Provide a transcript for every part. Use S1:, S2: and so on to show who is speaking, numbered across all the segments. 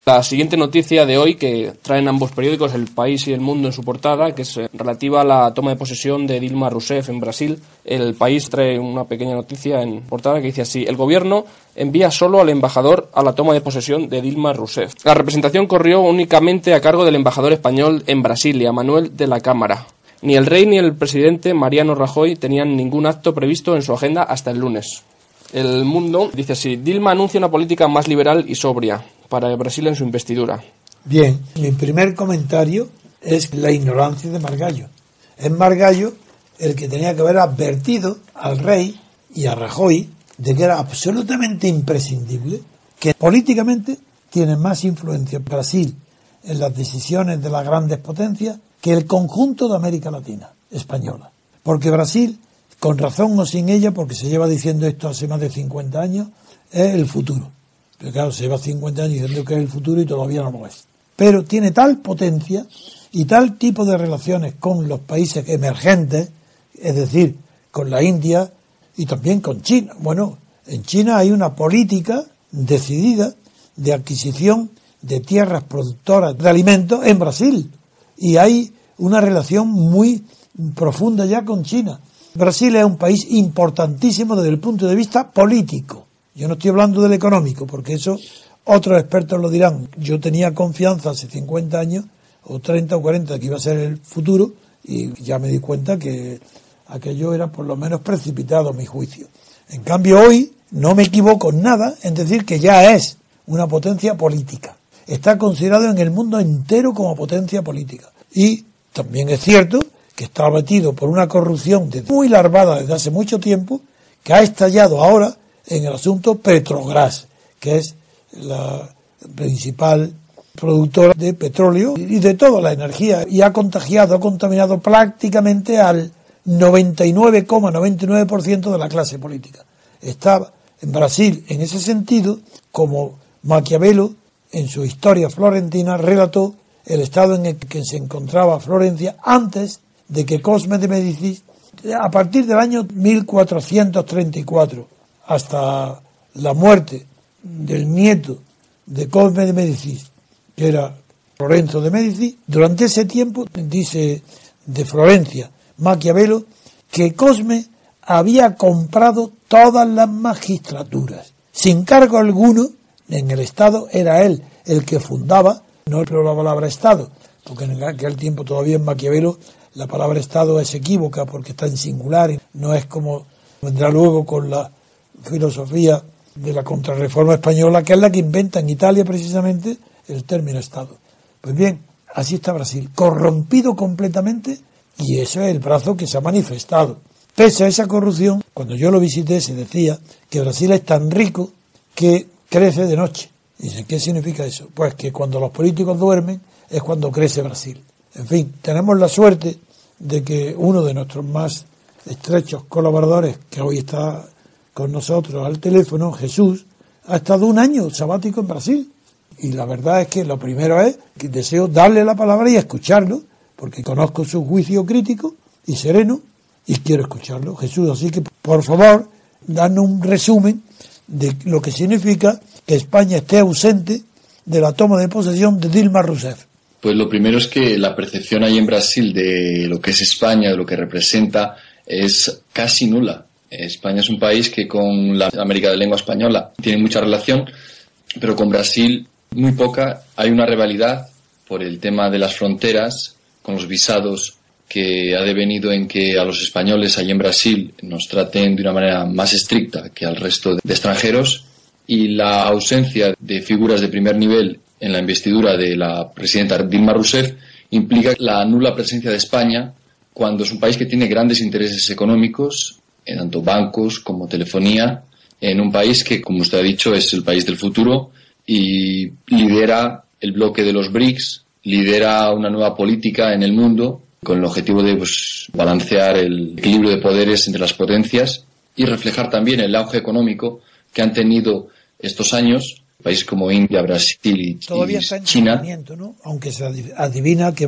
S1: La siguiente noticia de hoy que traen ambos periódicos, El País y El Mundo, en su portada, que es relativa a la toma de posesión de Dilma Rousseff en Brasil. El País trae una pequeña noticia en portada que dice así: el gobierno envía solo al embajador a la toma de posesión de Dilma Rousseff. La representación corrió únicamente a cargo del embajador español en Brasilia, Manuel de la Cámara. Ni el rey ni el presidente Mariano Rajoy tenían ningún acto previsto en su agenda hasta el lunes. El Mundo dice así: Dilma anuncia una política más liberal y sobria para Brasil en su investidura.
S2: Bien, mi primer comentario es la ignorancia de Margallo. Es Margallo el que tenía que haber advertido al rey y a Rajoy de que era absolutamente imprescindible, que políticamente tiene más influencia Brasil en las decisiones de las grandes potencias que el conjunto de América Latina española. Porque Brasil, con razón o sin ella, porque se lleva diciendo esto hace más de 50 años, es el futuro. Pero claro, se lleva 50 años diciendo que es el futuro y todavía no lo es. Pero tiene tal potencia y tal tipo de relaciones con los países emergentes, es decir, con la India y también con China. Bueno, en China hay una política decidida de adquisición de tierras productoras de alimentos en Brasil. Y hay una relación muy profunda ya con China. Brasil es un país importantísimo desde el punto de vista político. Yo no estoy hablando del económico, porque eso otros expertos lo dirán. Yo tenía confianza hace 50 años, o 30 o 40, que iba a ser el futuro, y ya me di cuenta que aquello era por lo menos precipitado a mi juicio. En cambio hoy no me equivoco en nada en decir que ya es una potencia política. Está considerado en el mundo entero como potencia política. Y también es cierto que está metido por una corrupción muy larvada desde hace mucho tiempo, que ha estallado ahora en el asunto Petrobras, que es la principal productora de petróleo y de toda la energía, y ha contaminado prácticamente al 99,99% de la clase política. Está en Brasil, en ese sentido, como Maquiavelo, en su Historia Florentina, relató el estado en el que se encontraba Florencia antes de que Cosme de Medici, a partir del año 1434, hasta la muerte del nieto de Cosme de Medici, que era Lorenzo de Medici, durante ese tiempo, dice de Florencia Maquiavelo, que Cosme había comprado todas las magistraturas, sin cargo alguno en el Estado. Era él el que fundaba, no la palabra Estado, porque en aquel tiempo todavía en Maquiavelo la palabra Estado es equívoca porque está en singular, y no es como vendrá luego con la filosofía de la contrarreforma española, que es la que inventa en Italia precisamente el término Estado. Pues bien, así está Brasil, corrompido completamente, y eso es el brazo que se ha manifestado. Pese a esa corrupción, cuando yo lo visité se decía que Brasil es tan rico que crece de noche. Dicen, ¿qué significa eso? Pues que cuando los políticos duermen es cuando crece Brasil. En fin, tenemos la suerte de que uno de nuestros más estrechos colaboradores, que hoy está con nosotros al teléfono, Jesús, ha estado un año sabático en Brasil. Y la verdad es que lo primero es que deseo darle la palabra y escucharlo, porque conozco su juicio crítico y sereno y quiero escucharlo. Jesús, así que por favor, danos un resumen de lo que significa que España esté ausente de la toma de posesión de Dilma Rousseff.
S3: Pues lo primero es que la percepción ahí en Brasil de lo que es España, de lo que representa, es casi nula. España es un país que con la América de lengua española tiene mucha relación, pero con Brasil muy poca. Hay una rivalidad por el tema de las fronteras, con los visados, que ha devenido en que a los españoles allí en Brasil nos traten de una manera más estricta que al resto de extranjeros, y la ausencia de figuras de primer nivel en la investidura de la presidenta Dilma Rousseff implica la nula presencia de España, cuando es un país que tiene grandes intereses económicos, en tanto bancos como telefonía, en un país que, como usted ha dicho, es el país del futuro y lidera el bloque de los BRICS, lidera una nueva política en el mundo con el objetivo de balancear el equilibrio de poderes entre las potencias y reflejar también el auge económico que han tenido estos años países como India, Brasil y
S2: todavía está en
S3: China.
S2: Crecimiento, ¿no? Aunque se adivina que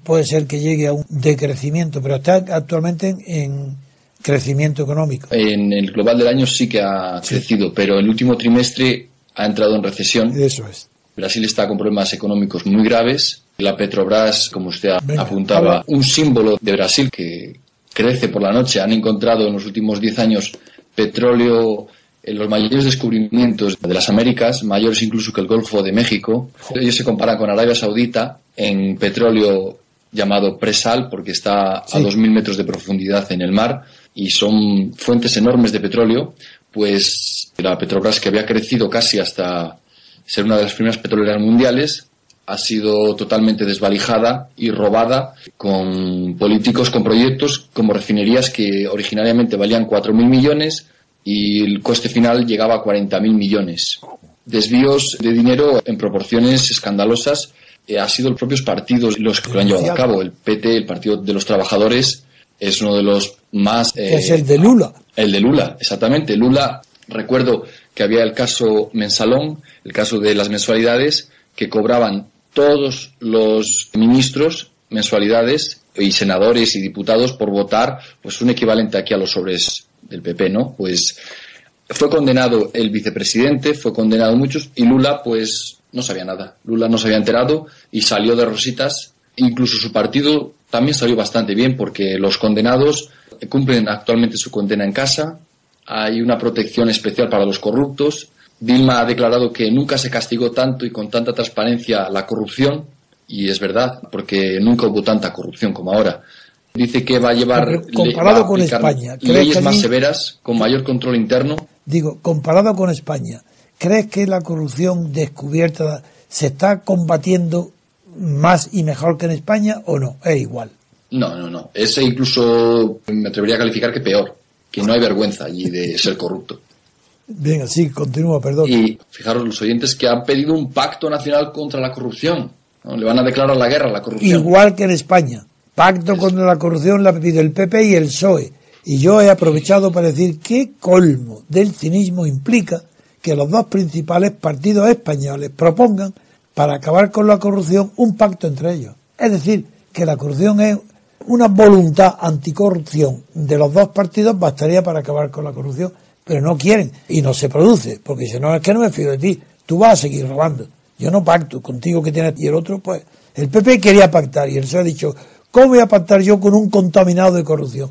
S2: puede ser que llegue a un decrecimiento, pero está actualmente en crecimiento económico.
S3: En el global del año sí que ha crecido, pero el último trimestre ha entrado en recesión.
S2: Eso es.
S3: Brasil está con problemas económicos muy graves. La Petrobras, como usted
S2: Venga,
S3: apuntaba,
S2: habla.
S3: un símbolo de Brasil que crece por la noche. Han encontrado en los últimos 10 años petróleo en los mayores descubrimientos de las Américas, mayores incluso que el Golfo de México. Ellos se comparan con Arabia Saudita en petróleo llamado presal, porque está a 2.000 metros de profundidad en el mar, y son fuentes enormes de petróleo. Pues la Petrobras, que había crecido casi hasta ser una de las primeras petroleras mundiales, ha sido totalmente desvalijada y robada con políticos con proyectos como refinerías que originariamente valían 4.000 millones y el coste final llegaba a 40.000 millones. Desvíos de dinero en proporciones escandalosas. Ha sido los propios partidos los que lo han llevado a cabo. El PT, el Partido de los Trabajadores, es uno de los más...
S2: que es el de Lula.
S3: El de Lula, exactamente. Lula, recuerdo que había el caso Mensalón, el caso de las mensualidades, que cobraban todos los ministros mensualidades y senadores y diputados por votar, pues un equivalente aquí a los sobres del PP, ¿no? Pues fue condenado el vicepresidente, fue condenado muchos, y Lula pues no sabía nada. Lula no se había enterado y salió de rositas. Incluso su partido también salió bastante bien, porque los condenados cumplen actualmente su condena en casa. Hay una protección especial para los corruptos. Dilma ha declarado que nunca se castigó tanto y con tanta transparencia la corrupción, y es verdad, porque nunca hubo tanta corrupción como ahora. Dice que va a llevar
S2: comparado con España,
S3: leyes más severas, con mayor control interno.
S2: Digo, comparado con España, ¿crees que la corrupción descubierta se está combatiendo más y mejor que en España o no? Es igual.
S3: No. Es incluso, me atrevería a calificar que peor, que no hay vergüenza allí de ser corrupto.
S2: Venga, sí, continúa, perdón.
S3: Y fijaros los oyentes que han pedido un pacto nacional contra la corrupción, ¿no? Le van a declarar la guerra a la corrupción.
S2: Igual que en España. Pacto contra la corrupción la ha pedido el PP y el PSOE. Y yo he aprovechado para decir qué colmo del cinismo implica que los dos principales partidos españoles propongan, para acabar con la corrupción, un pacto entre ellos. Es decir, que la corrupción es una voluntad anticorrupción de los dos partidos, bastaría para acabar con la corrupción, pero no quieren y no se produce, porque si no, es que no me fío de ti, tú vas a seguir robando, yo no pacto contigo que tienes, y el otro, pues, el PP quería pactar y él se ha dicho, ¿cómo voy a pactar yo con un contaminado de corrupción?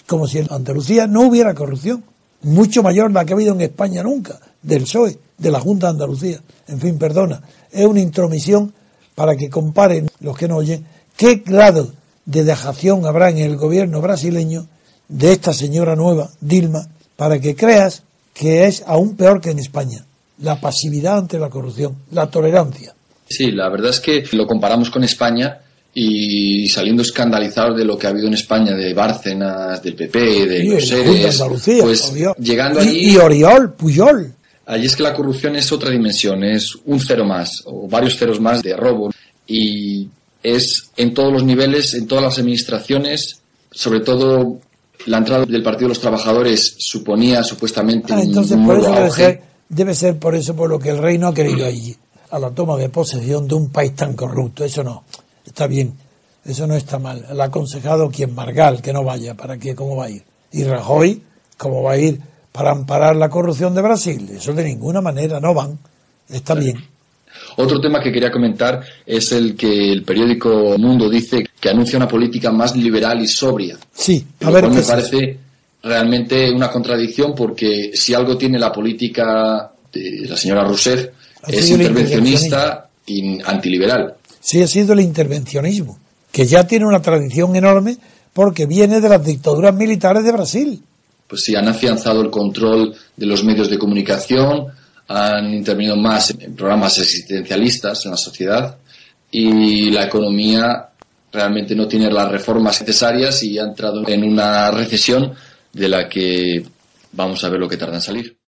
S2: Como si en Andalucía no hubiera corrupción, mucho mayor la que ha habido en España nunca, del PSOE, de la Junta de Andalucía. En fin, perdona, es una intromisión para que comparen los que no oyen qué grado de dejación habrá en el gobierno brasileño de esta señora nueva, Dilma, para que creas que es aún peor que en España. La pasividad ante la corrupción, la tolerancia.
S3: Sí, la verdad es que lo comparamos con España y saliendo escandalizados de lo que ha habido en España, de Bárcenas, del PP, de los seres, pues llegando allí...
S2: Y Oriol, Pujol.
S3: Allí es que la corrupción es otra dimensión, es un cero más, o varios ceros más de robo, y es en todos los niveles, en todas las administraciones, sobre todo la entrada del Partido de los Trabajadores suponía supuestamente
S2: entonces,
S3: un
S2: por
S3: nuevo
S2: eso
S3: auge.
S2: debe ser por eso por lo que el rey no ha querido ir a la toma de posesión de un país tan corrupto. Eso no, está bien, eso no está mal. Le ha aconsejado quien Margal que no vaya, ¿para qué? ¿Cómo va a ir? Y Rajoy, ¿cómo va a ir para amparar la corrupción de Brasil? Eso de ninguna manera, no van, está bien.
S3: Otro tema que quería comentar es el que el periódico Mundo dice que anuncia una política más liberal y sobria.
S2: Sí,
S3: a ver, me parece realmente una contradicción, porque si algo tiene la política de la señora Rousseff es intervencionista y antiliberal.
S2: Sí, ha sido el intervencionismo, que ya tiene una tradición enorme porque viene de las dictaduras militares de Brasil.
S3: Pues sí, han afianzado el control de los medios de comunicación, han intervenido más en programas existencialistas en la sociedad, y la economía realmente no tiene las reformas necesarias y ha entrado en una recesión de la que vamos a ver lo que tarda en salir.